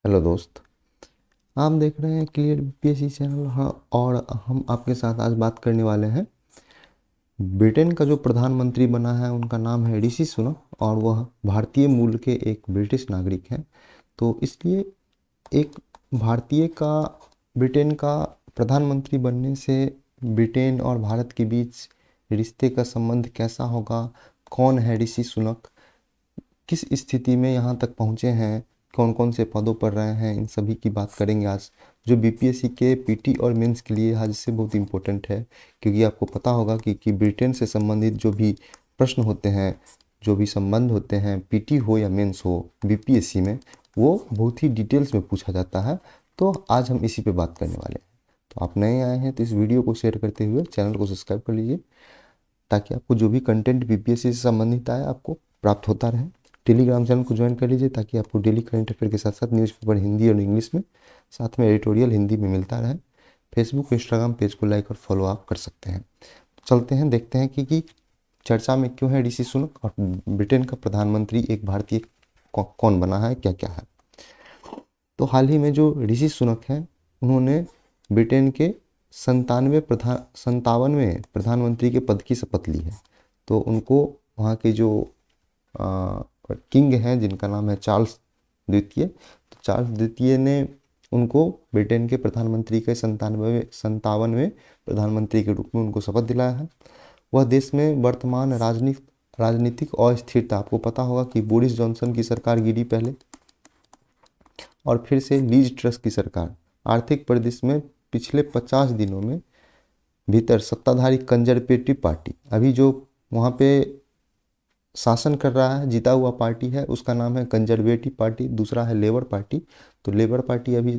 Hello दोस्त। आप देख रहे हैं क्लियर बीपीएससी चैनल। हाँ, और हम आपके साथ आज बात करने वाले हैं ब्रिटेन का जो प्रधानमंत्री बना है उनका नाम है ऋषि सुनक और वह भारतीय मूल के एक ब्रिटिश नागरिक हैं। तो इसलिए एक भारतीय का ब्रिटेन का प्रधानमंत्री बनने से ब्रिटेन और भारत के बीच रिश्ते का संबंध कैसा होगा, कौन है ऋषि सुनक, किस स्थिति में यहाँ तक पहुँचे हैं, कौन कौन से पदों पर रहे हैं, इन सभी की बात करेंगे आज, जो बीपीएससी के पीटी और मेंस के लिए आज से बहुत इंपॉर्टेंट है। क्योंकि आपको पता होगा कि ब्रिटेन से संबंधित जो भी प्रश्न होते हैं, जो भी संबंध होते हैं, पीटी हो या मेंस हो बीपीएससी में, वो बहुत ही डिटेल्स में पूछा जाता है। तो आज हम इसी पे बात करने वाले हैं। तो आप नए आए हैं तो इस वीडियो को शेयर करते हुए चैनल को सब्सक्राइब कर लीजिए, ताकि आपको जो भी कंटेंट बीपीएससी से संबंधित आए आपको प्राप्त होता रहे। टेलीग्राम चैनल को ज्वाइन कर लीजिए ताकि आपको डेली करंट अफेयर के साथ साथ न्यूज़पेपर हिंदी और इंग्लिश में, साथ में एडिटोरियल हिंदी में मिलता रहे। फेसबुक इंस्टाग्राम पेज को लाइक और फॉलो आप कर सकते हैं। तो चलते हैं, देखते हैं कि चर्चा में क्यों है ऋषि सुनक और ब्रिटेन का प्रधानमंत्री एक भारतीय कौन बना है, क्या क्या है। तो हाल ही में जो ऋषि सुनक हैं उन्होंने ब्रिटेन के 57वें प्रधानमंत्री के पद की शपथ ली है। तो उनको वहाँ के जो किंग हैं जिनका नाम है चार्ल्स द्वितीय, तो चार्ल्स द्वितीय ने उनको ब्रिटेन के प्रधानमंत्री के 57वें प्रधानमंत्री के रूप में उनको शपथ दिलाया है। वह देश में वर्तमान राजनीतिक अस्थिरता, आपको पता होगा कि बोरिस जॉनसन की सरकार गिरी पहले और फिर से लीज ट्रस की सरकार, आर्थिक परिदृश्य में पिछले 50 दिनों में भीतर सत्ताधारी कंजर्वेटिव पार्टी, अभी जो वहाँ पे शासन कर रहा है, जीता हुआ पार्टी है, उसका नाम है कंजर्वेटिव पार्टी। दूसरा है लेबर पार्टी। तो लेबर पार्टी अभी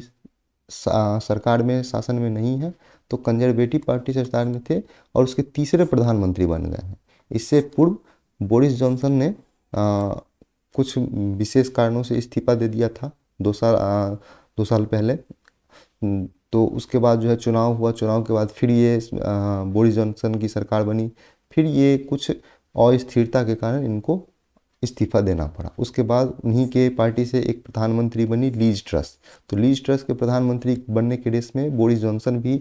सरकार में, शासन में नहीं है, तो कंजर्वेटिव पार्टी सरकार में थे और उसके तीसरे प्रधानमंत्री बन गए हैं। इससे पूर्व बोरिस जॉनसन ने कुछ विशेष कारणों से इस्तीफा दे दिया था 2 साल पहले। तो उसके बाद जो है चुनाव हुआ, चुनाव के बाद फिर ये बोरिस जॉनसन की सरकार बनी। फिर ये कुछ अस्थिरता के कारण इनको इस्तीफा देना पड़ा। उसके बाद उन्हीं के पार्टी से एक प्रधानमंत्री बनी लीज ट्रस। तो लीज ट्रस के प्रधानमंत्री बनने के रेस में बोरिस जॉनसन भी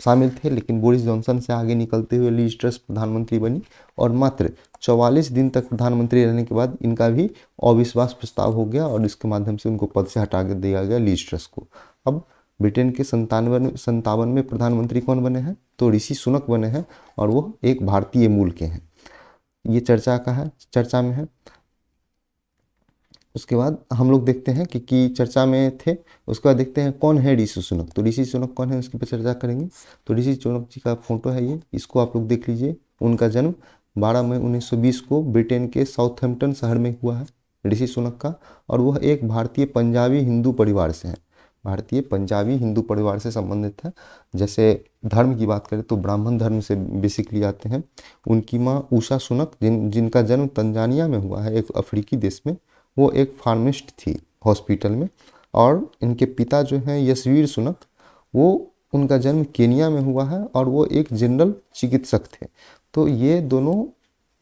शामिल थे, लेकिन बोरिस जॉनसन से आगे निकलते हुए लीज ट्रस प्रधानमंत्री बनी और मात्र 44 दिन तक प्रधानमंत्री रहने के बाद इनका भी अविश्वास प्रस्ताव हो गया और इसके माध्यम से उनको पद से हटा दिया गया लीज ट्रस को। अब ब्रिटेन के 57वें प्रधानमंत्री कौन बने हैं, तो ऋषि सुनक बने हैं और वो एक भारतीय मूल के हैं। ये चर्चा में है। उसके बाद हम लोग देखते हैं कि चर्चा में थे। उसके बाद देखते हैं कौन है ऋषि सुनक। तो ऋषि सुनक कौन है उसके पर चर्चा करेंगे। तो ऋषि सुनक जी का फोटो है ये, इसको आप लोग देख लीजिए। उनका जन्म 12 मई 1920 को ब्रिटेन के साउथहैम्पटन शहर में हुआ है ऋषि सुनक का। और वह एक भारतीय पंजाबी हिंदू परिवार से है, भारतीय पंजाबी हिंदू परिवार से संबंधित है। जैसे धर्म की बात करें तो ब्राह्मण धर्म से बेसिकली आते हैं। उनकी माँ उषा सुनक, जिनका जन्म तंजानिया में हुआ है, एक अफ्रीकी देश में, वो एक फार्मिस्ट थी हॉस्पिटल में। और इनके पिता जो हैं यशवीर सुनक, वो उनका जन्म केनिया में हुआ है और वो एक जनरल चिकित्सक थे। तो ये दोनों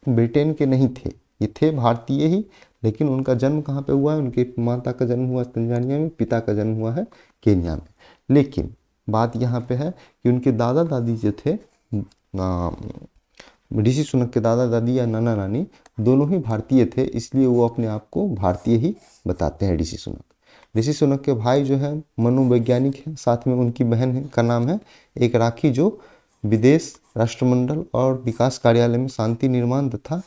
ब्रिटेन के नहीं थे, ये थे भारतीय ही, लेकिन उनका जन्म कहाँ पे हुआ है, उनके माता का जन्म हुआ तंजानिया में, पिता का जन्म हुआ है केन्या में। लेकिन बात यहाँ पे है कि उनके दादा दादी जो थे, ऋषि सुनक के दादा दादी या नाना नानी दोनों ही भारतीय थे, इसलिए वो अपने आप को भारतीय ही बताते हैं ऋषि सुनक। ऋषि सुनक के भाई जो है मनोवैज्ञानिक हैं, साथ में उनकी बहन है, का नाम है एक राखी, जो विदेश राष्ट्रमंडल और विकास कार्यालय में शांति निर्माण तथा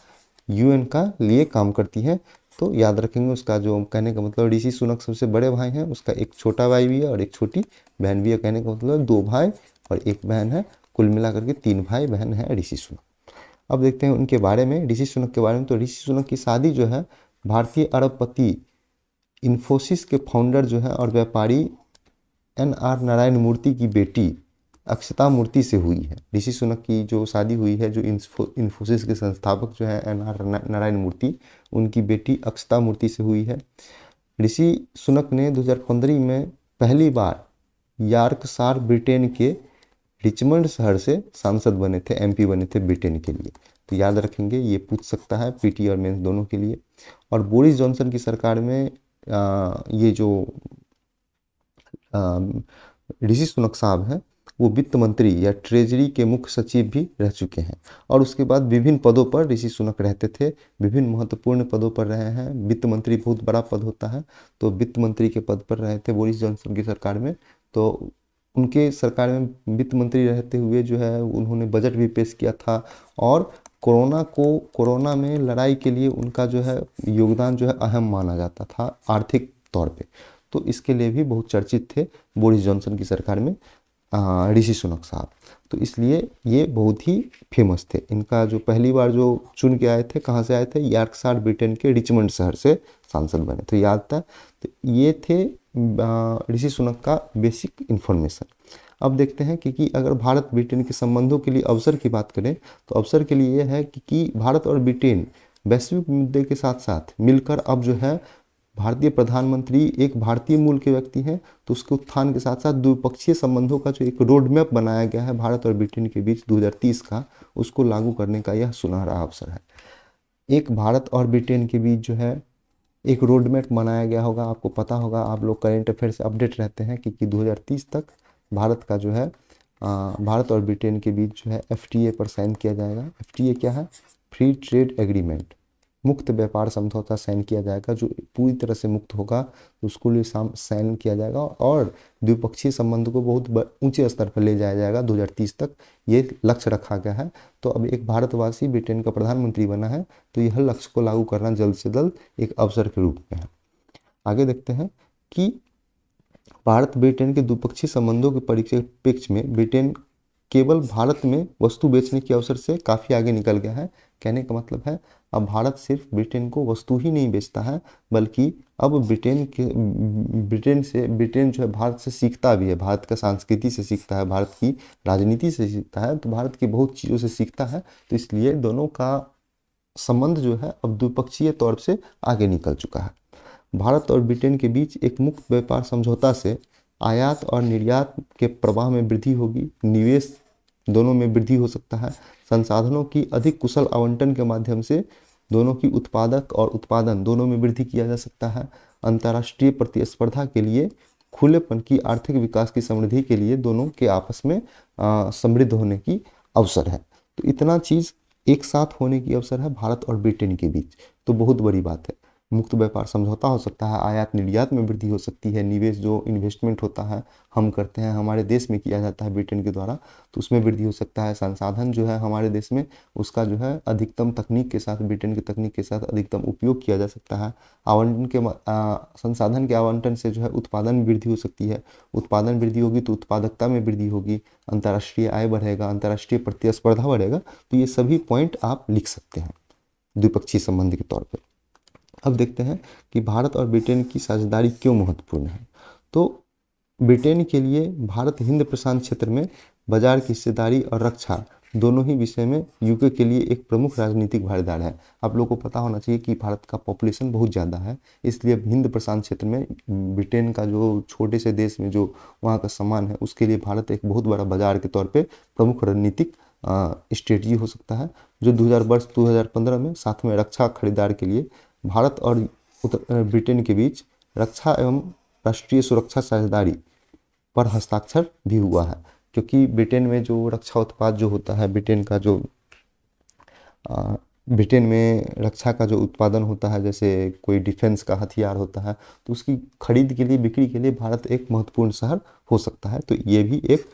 यूएन का लिए काम करती है। तो याद रखेंगे, उसका जो कहने का मतलब ऋषि सुनक सबसे बड़े भाई हैं, उसका एक छोटा भाई भी है और एक छोटी बहन भी है। कहने का मतलब 2 भाई और 1 बहन है, कुल मिलाकर के 3 भाई बहन है ऋषि सुनक। अब देखते हैं उनके बारे में, ऋषि सुनक के बारे में। तो ऋषि सुनक की शादी जो है भारतीय अरबपति इन्फोसिस के फाउंडर जो है और व्यापारी NR नारायण मूर्ति की बेटी अक्षता मूर्ति से हुई है। ऋषि सुनक की जो शादी हुई है, जो इन्फोसिस के संस्थापक जो है NR नारायण मूर्ति, उनकी बेटी अक्षता मूर्ति से हुई है। ऋषि सुनक ने 2015 में पहली बार यॉर्कशायर ब्रिटेन के रिचमंड शहर से सांसद बने थे, MP बने थे ब्रिटेन के लिए। तो याद रखेंगे, ये पूछ सकता है पीटी और मेंस दोनों के लिए। और बोरिस जॉनसन की सरकार में ये जो ऋषि सुनक साहब हैं वो वित्त मंत्री या ट्रेजरी के मुख्य सचिव भी रह चुके हैं। और उसके बाद विभिन्न पदों पर ऋषि सुनक रहते थे, विभिन्न महत्वपूर्ण पदों पर रहे हैं। वित्त मंत्री बहुत बड़ा पद होता है, तो वित्त मंत्री के पद पर रहे थे बोरिस जॉनसन की सरकार में। तो उनके सरकार में वित्त मंत्री रहते हुए जो है उन्होंने बजट भी पेश किया था। और कोरोना में लड़ाई के लिए उनका जो है योगदान जो है अहम माना जाता था आर्थिक तौर पे। तो इसके लिए भी बहुत चर्चित थे बोरिस जॉनसन की सरकार में ऋषि सुनक साहब। तो इसलिए ये बहुत ही फेमस थे। इनका जो पहली बार जो चुन के आए थे, कहाँ से आए थे, यॉर्कशायर ब्रिटेन के रिचमंड शहर से सांसद बने, तो याद था। तो ये थे ऋषि सुनक का बेसिक इन्फॉर्मेशन। अब देखते हैं कि अगर भारत ब्रिटेन के संबंधों के लिए अवसर की बात करें तो अवसर के लिए यह है कि भारत और ब्रिटेन वैश्विक मुद्दे के साथ साथ मिलकर अब जो है भारतीय प्रधानमंत्री एक भारतीय मूल के व्यक्ति हैं, तो उसके उत्थान के साथ साथ द्विपक्षीय संबंधों का जो एक रोड मैप बनाया गया है भारत और ब्रिटेन के बीच 2030 का, उसको लागू करने का यह सुनहरा अवसर है। एक भारत और ब्रिटेन के बीच जो है एक रोड मैप बनाया गया होगा, आपको पता होगा, आप लोग करेंट अफेयर से अपडेट रहते हैं कि 2030 तक भारत का जो है भारत और ब्रिटेन के बीच जो है FTA पर साइन किया जाएगा। FTA क्या है? फ्री ट्रेड एग्रीमेंट, मुक्त व्यापार समझौता साइन किया जाएगा। जो पूरी तरह से मुक्त होगा उसको लिए साइन किया जाएगा और द्विपक्षीय संबंध को बहुत ऊंचे स्तर पर ले जाया जाएगा 2030 तक, ये लक्ष्य रखा गया है। तो अब एक भारतवासी ब्रिटेन का प्रधानमंत्री बना है, तो यह लक्ष्य को लागू करना जल्द से जल्द एक अवसर के रूप में है। आगे देखते हैं कि भारत ब्रिटेन के द्विपक्षीय संबंधों के परिप्रेक्ष्य में ब्रिटेन केवल भारत में वस्तु बेचने के अवसर से काफ़ी आगे निकल गया है। कहने का मतलब है अब भारत सिर्फ ब्रिटेन को वस्तु ही नहीं बेचता है, बल्कि अब ब्रिटेन जो है भारत से सीखता भी है, भारत का संस्कृति से सीखता है, भारत की राजनीति से सीखता है, तो भारत की बहुत चीज़ों से सीखता है। तो इसलिए दोनों का संबंध जो है अब द्विपक्षीय तौर से आगे निकल चुका है। भारत और ब्रिटेन के बीच एक मुक्त व्यापार समझौता से आयात और निर्यात के प्रवाह में वृद्धि होगी, निवेश दोनों में वृद्धि हो सकता है, संसाधनों की अधिक कुशल आवंटन के माध्यम से दोनों की उत्पादक और उत्पादन दोनों में वृद्धि किया जा सकता है, अंतर्राष्ट्रीय प्रतिस्पर्धा के लिए खुलेपन की आर्थिक विकास की समृद्धि के लिए दोनों के आपस में समृद्ध होने की अवसर है। तो इतना चीज़ एक साथ होने की अवसर है भारत और ब्रिटेन के बीच, तो बहुत बड़ी बात है। मुक्त व्यापार समझौता हो सकता है, आयात निर्यात में वृद्धि हो सकती है, निवेश जो इन्वेस्टमेंट होता है हम करते हैं, हमारे देश में किया जाता है ब्रिटेन के द्वारा, तो उसमें वृद्धि हो सकता है। संसाधन जो है हमारे देश में उसका जो है अधिकतम तकनीक के साथ, ब्रिटेन की तकनीक के साथ अधिकतम उपयोग किया जा सकता है। आवंटन के संसाधन के आवंटन से जो है उत्पादन में वृद्धि हो सकती है, उत्पादन वृद्धि होगी तो उत्पादकता में वृद्धि होगी, अंतर्राष्ट्रीय आय बढ़ेगा, अंतर्राष्ट्रीय प्रतिस्पर्धा बढ़ेगा। तो ये सभी पॉइंट आप लिख सकते हैं द्विपक्षीय संबंध के तौर पर। अब देखते हैं कि भारत और ब्रिटेन की साझेदारी क्यों महत्वपूर्ण है। तो ब्रिटेन के लिए भारत हिंद प्रशांत क्षेत्र में बाजार की हिस्सेदारी और रक्षा दोनों ही विषय में यूके के लिए एक प्रमुख राजनीतिक भागीदार है। आप लोगों को पता होना चाहिए कि भारत का पॉपुलेशन बहुत ज़्यादा है, इसलिए हिंद प्रशांत क्षेत्र में ब्रिटेन का जो छोटे से देश में जो वहाँ का सामान है उसके लिए भारत एक बहुत बड़ा बाजार के तौर पर प्रमुख रणनीतिक स्ट्रेटजी हो सकता है। जो 2015 में साथ में रक्षा खरीदार के लिए भारत और ब्रिटेन के बीच रक्षा एवं राष्ट्रीय सुरक्षा साझेदारी पर हस्ताक्षर भी हुआ है, क्योंकि ब्रिटेन में जो रक्षा उत्पाद जो होता है, ब्रिटेन में रक्षा का जो उत्पादन होता है, जैसे कोई डिफेंस का हथियार होता है, तो उसकी खरीद के लिए, बिक्री के लिए भारत एक महत्वपूर्ण शहर हो सकता है। तो ये भी एक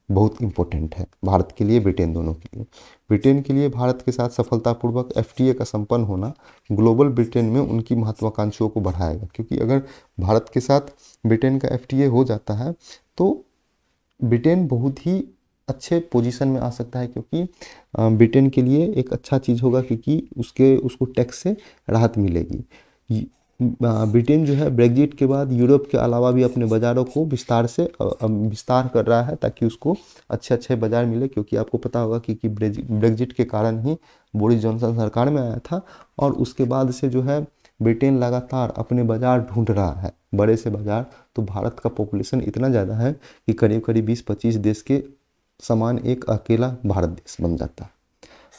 बहुत इंपॉर्टेंट है भारत के लिए, ब्रिटेन दोनों के लिए। ब्रिटेन के लिए भारत के साथ सफलतापूर्वक FTA का संपन्न होना ग्लोबल ब्रिटेन में उनकी महत्वाकांक्षाओं को बढ़ाएगा, क्योंकि अगर भारत के साथ ब्रिटेन का FTA हो जाता है तो ब्रिटेन बहुत ही अच्छे पोजीशन में आ सकता है, क्योंकि ब्रिटेन के लिए एक अच्छा चीज़ होगा क्योंकि उसको टैक्स से राहत मिलेगी। ब्रिटेन जो है ब्रेग्जिट के बाद यूरोप के अलावा भी अपने बाज़ारों को विस्तार कर रहा है ताकि उसको अच्छे अच्छे बाज़ार मिले, क्योंकि आपको पता होगा कि ब्रेग्जिट के कारण ही बोरिस जॉनसन सरकार में आया था, और उसके बाद से जो है ब्रिटेन लगातार अपने बाज़ार ढूंढ रहा है, बड़े से बाज़ार। तो भारत का पॉपुलेशन इतना ज़्यादा है कि करीब करीब 20-25 देश के समान एक अकेला भारत देश बन जाता है।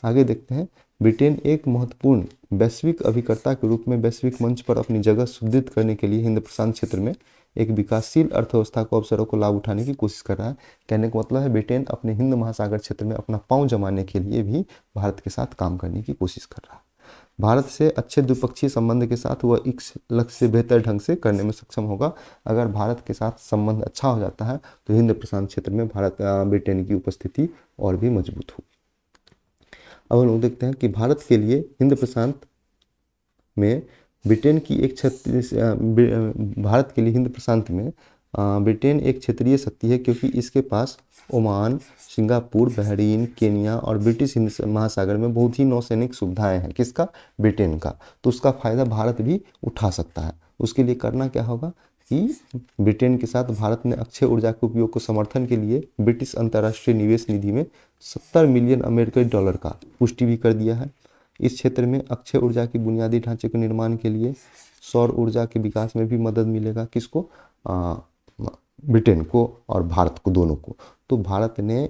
आगे देखते हैं, ब्रिटेन एक महत्वपूर्ण वैश्विक अभिकर्ता के रूप में वैश्विक मंच पर अपनी जगह सुदृढ़ करने के लिए हिंद प्रशांत क्षेत्र में एक विकासशील अर्थव्यवस्था को अवसरों को लाभ उठाने की कोशिश कर रहा है। कहने का मतलब है ब्रिटेन अपने हिंद महासागर क्षेत्र में अपना पांव जमाने के लिए भी भारत के साथ काम करने की कोशिश कर रहा है। भारत से अच्छे द्विपक्षीय संबंध के साथ वह इस लक्ष्य से बेहतर ढंग से करने में सक्षम होगा। अगर भारत के साथ संबंध अच्छा हो जाता है तो हिंद प्रशांत क्षेत्र में ब्रिटेन की उपस्थिति और भी मजबूत होगी। अब हम लोग देखते हैं कि भारत के लिए हिंद प्रशांत में ब्रिटेन की एक भारत के लिए हिंद प्रशांत में ब्रिटेन एक क्षेत्रीय शक्ति है, क्योंकि इसके पास ओमान, सिंगापुर, बहरीन, केनिया और ब्रिटिश हिंद महासागर में बहुत ही नौसैनिक सुविधाएं हैं। किसका? ब्रिटेन का। तो उसका फायदा भारत भी उठा सकता है। उसके लिए करना क्या होगा कि ब्रिटेन के साथ भारत ने अक्षय ऊर्जा के उपयोग को समर्थन के लिए ब्रिटिश अंतर्राष्ट्रीय निवेश निधि में 70 मिलियन अमेरिकी डॉलर का पुष्टि भी कर दिया है। इस क्षेत्र में अक्षय ऊर्जा की बुनियादी ढांचे के निर्माण के लिए सौर ऊर्जा के विकास में भी मदद मिलेगा। किसको? ब्रिटेन को और भारत को, दोनों को। तो भारत ने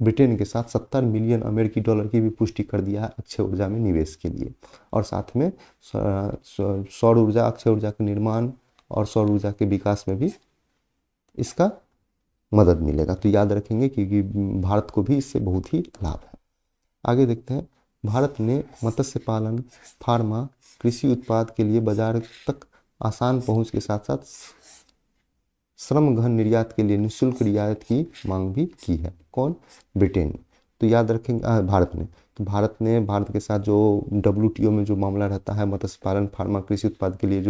ब्रिटेन के साथ 70 मिलियन अमेरिकी डॉलर की भी पुष्टि कर दिया है अक्षय ऊर्जा में निवेश के लिए, और साथ में सौर ऊर्जा, अक्षय ऊर्जा के निर्माण और सौर ऊर्जा के विकास में भी इसका मदद मिलेगा। तो याद रखेंगे क्योंकि भारत को भी इससे बहुत ही लाभ है। आगे देखते हैं, भारत ने मत्स्य पालन, फार्मा, कृषि उत्पाद के लिए बाजार तक आसान पहुंच के साथ साथ श्रम गहन निर्यात के लिए निःशुल्क रियायत की मांग भी की है। कौन? ब्रिटेन। तो याद रखेंगे भारत ने। तो भारत के साथ जो WTO में जो मामला रहता है मत्स्य पालन, फार्मा, कृषि उत्पाद के लिए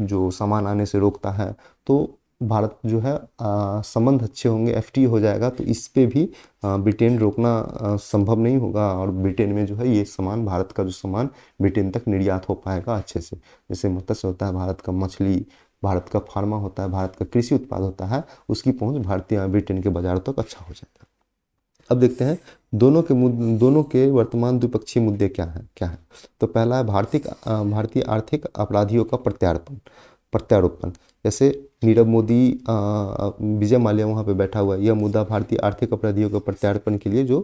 जो सामान आने से रोकता है, तो भारत जो है संबंध अच्छे होंगे, FTA हो जाएगा, तो इस पे भी ब्रिटेन रोकना संभव नहीं होगा, और ब्रिटेन में जो है ये सामान, भारत का जो सामान ब्रिटेन तक निर्यात हो पाएगा अच्छे से। जैसे मत्स्य होता है भारत का, मछली भारत का, फार्मा होता है भारत का, कृषि उत्पाद होता है, उसकी पहुंच ब्रिटेन के बाजार तक अच्छा हो जाएगा। अब देखते हैं दोनों के वर्तमान द्विपक्षीय मुद्दे क्या हैं। तो पहला है भारतीय आर्थिक अपराधियों का प्रत्यारोपण। जैसे नीरव मोदी, विजय माल्या वहाँ पे बैठा हुआ है। यह मुद्दा भारतीय आर्थिक अपराधियों का प्रत्यारोपण के लिए जो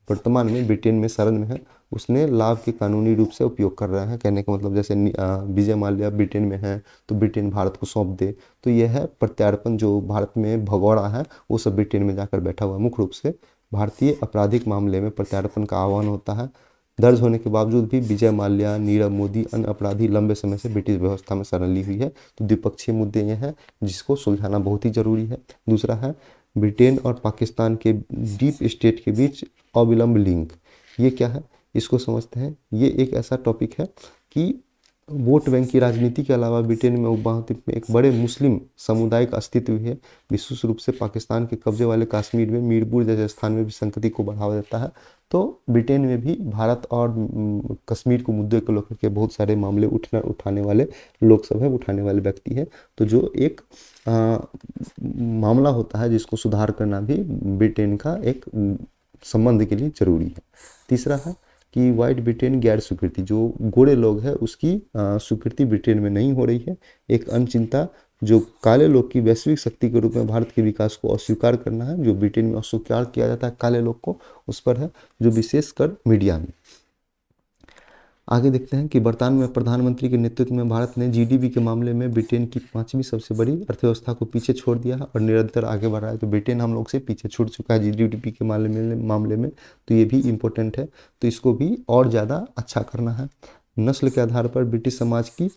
वर्तमान में ब्रिटेन में शरण में है, उसने लाभ के कानूनी रूप से उपयोग कर रहा है। कहने का मतलब जैसे विजय माल्या ब्रिटेन में है तो ब्रिटेन भारत को सौंप दे, तो यह है प्रत्यार्पण। जो भारत में भगौड़ा है वो सब ब्रिटेन में जाकर बैठा हुआ है। मुख्य रूप से भारतीय आपराधिक मामले में प्रत्यार्पण का आह्वान होता है। दर्ज होने के बावजूद भी विजय माल्या, नीरव मोदी, अन्य अपराधी लंबे समय से ब्रिटिश व्यवस्था में शरण ली हुई है। तो द्विपक्षीय मुद्दे ये हैं जिसको सुलझाना बहुत ही जरूरी है। दूसरा है ब्रिटेन और पाकिस्तान के डीप स्टेट के बीच अविलंब लिंक। ये क्या है, इसको समझते हैं। ये एक ऐसा टॉपिक है कि वोट बैंक की राजनीति के अलावा ब्रिटेन में बहुत एक बड़े मुस्लिम समुदाय का अस्तित्व है। विशेष रूप से पाकिस्तान के कब्जे वाले कश्मीर में मीरपुर जैसे स्थान में भी संस्कृति को बढ़ावा देता है। तो ब्रिटेन में भी भारत और कश्मीर को मुद्दे को लेकर के बहुत सारे मामले उठाने वाले लोग सब हैं, उठाने वाले व्यक्ति हैं। तो जो एक मामला होता है जिसको सुधार करना भी ब्रिटेन का एक संबंध के लिए जरूरी है। तीसरा है कि व्हाइट ब्रिटेन गैर स्वीकृति, जो गोरे लोग हैं उसकी स्वीकृति ब्रिटेन में नहीं हो रही है। एक अन्य चिंता जो काले लोग की वैश्विक शक्ति के रूप में भारत के विकास को अस्वीकार करना है, जो ब्रिटेन में अस्वीकार किया जाता है काले लोग को, उस पर है, जो विशेषकर मीडिया में। आगे देखते हैं कि वर्तमान में प्रधानमंत्री के नेतृत्व में भारत ने GDP के मामले में ब्रिटेन की 5वीं सबसे बड़ी अर्थव्यवस्था को पीछे छोड़ दिया है और निरंतर आगे बढ़ रहा है। तो ब्रिटेन हम लोग से पीछे छूट चुका है GDP के मामले में। तो ये भी इम्पोर्टेंट है, तो इसको भी और ज़्यादा अच्छा करना है। नस्ल के आधार पर ब्रिटिश समाज की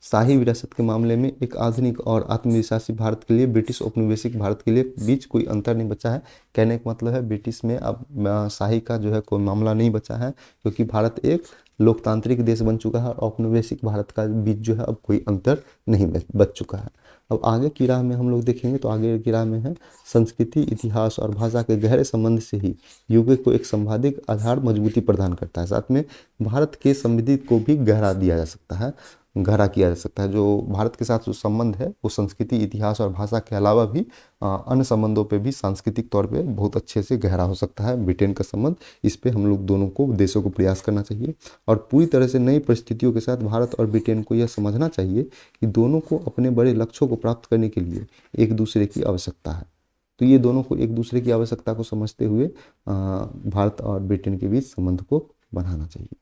शाही विरासत के मामले में एक आधुनिक और आत्मविश्वासी भारत के लिए ब्रिटिश औपनिवेशिक भारत के लिए बीच कोई अंतर नहीं बचा है। कहने का मतलब है ब्रिटिश में अब शाही का जो है कोई मामला नहीं बचा है, क्योंकि भारत एक लोकतांत्रिक देश बन चुका है और औपनिवेशिक भारत का बीच जो है अब कोई अंतर नहीं बच चुका है। अब आगे की राह में हम लोग देखेंगे तो आगे की राह में है संस्कृति, इतिहास और भाषा के गहरे संबंध से ही यूके को एक संवादिक आधार मजबूती प्रदान करता है। साथ में भारत के समृद्धि को भी गहरा किया जा सकता है। जो भारत के साथ जो संबंध है वो संस्कृति, इतिहास और भाषा के अलावा भी अन्य संबंधों पे भी सांस्कृतिक तौर पे बहुत अच्छे से गहरा हो सकता है ब्रिटेन का संबंध। इस पे हम लोग दोनों को देशों को प्रयास करना चाहिए और पूरी तरह से नई परिस्थितियों के साथ भारत और ब्रिटेन को यह समझना चाहिए कि दोनों को अपने बड़े लक्ष्यों को प्राप्त करने के लिए एक दूसरे की आवश्यकता है। तो ये दोनों को एक दूसरे की आवश्यकता को समझते हुए भारत और ब्रिटेन के बीच संबंध को बढ़ाना चाहिए।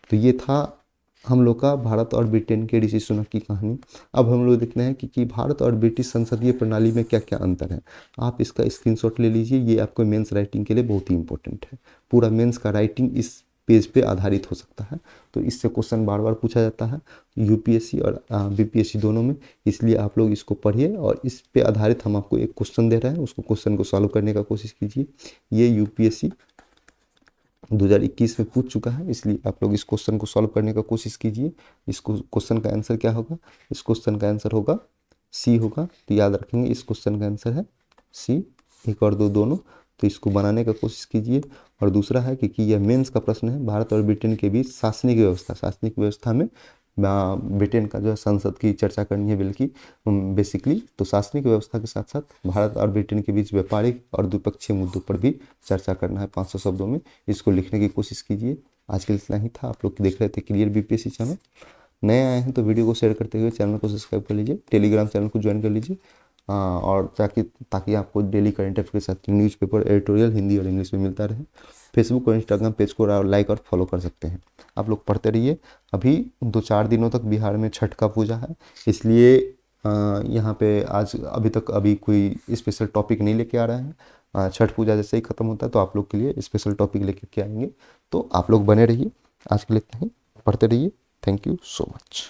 तो ये था हम लोग का भारत और ब्रिटेन के ऋषि सुनक की कहानी। अब हम लोग देखते हैं कि भारत और ब्रिटिश संसदीय प्रणाली में क्या क्या अंतर है। आप इसका स्क्रीनशॉट ले लीजिए, ये आपको मेंस राइटिंग के लिए बहुत ही इंपॉर्टेंट है। पूरा मेंस का राइटिंग इस पेज पे आधारित हो सकता है, तो इससे क्वेश्चन बार बार पूछा जाता है यूपीएससी और बीपीएससी दोनों में, इसलिए आप लोग इसको पढ़िए और इस पे आधारित हम आपको एक क्वेश्चन दे रहे हैं, उसको क्वेश्चन को सॉल्व करने का कोशिश कीजिए। ये यूपीएससी 2021 में पूछ चुका है, इसलिए आप लोग इस क्वेश्चन को सॉल्व करने का कोशिश कीजिए। इस क्वेश्चन का आंसर क्या होगा, इस क्वेश्चन का आंसर होगा सी होगा, तो याद रखेंगे इस क्वेश्चन का आंसर है सी, एक और दो दोनों, तो इसको बनाने का कोशिश कीजिए। और दूसरा है कि यह मेंस का प्रश्न है, भारत और ब्रिटेन के बीच शासनिक व्यवस्था में ब्रिटेन का जो है संसद की चर्चा करनी है बल्कि बेसिकली, तो शासनिक व्यवस्था के साथ साथ भारत और ब्रिटेन के बीच व्यापारिक और द्विपक्षीय मुद्दों पर भी चर्चा करना है 500 शब्दों में, इसको लिखने की कोशिश कीजिए। आज के लिए इतना ही था। आप लोग देख रहे थे क्लियर बीपीएससी चैनल, नए आए हैं तो वीडियो को शेयर करते हुए चैनल को सब्सक्राइब कर लीजिए, टेलीग्राम चैनल को ज्वाइन कर लीजिए, और ताकि आपको डेली करंट अफेयर के साथ न्यूज़पेपर एडिटोरियल हिंदी और इंग्लिश में मिलता रहे। फेसबुक और इंस्टाग्राम पेज को लाइक और फॉलो कर सकते हैं। आप लोग पढ़ते रहिए। अभी 2-4 दिनों तक बिहार में छठ का पूजा है, इसलिए यहाँ पे आज अभी कोई स्पेशल टॉपिक नहीं लेके आ रहे हैं। छठ पूजा जैसे ही ख़त्म होता है तो आप लोग के लिए स्पेशल टॉपिक लेके के आएंगे, तो आप लोग बने रहिए। आज के लिए इतना ही, पढ़ते रहिए। Thank you so much.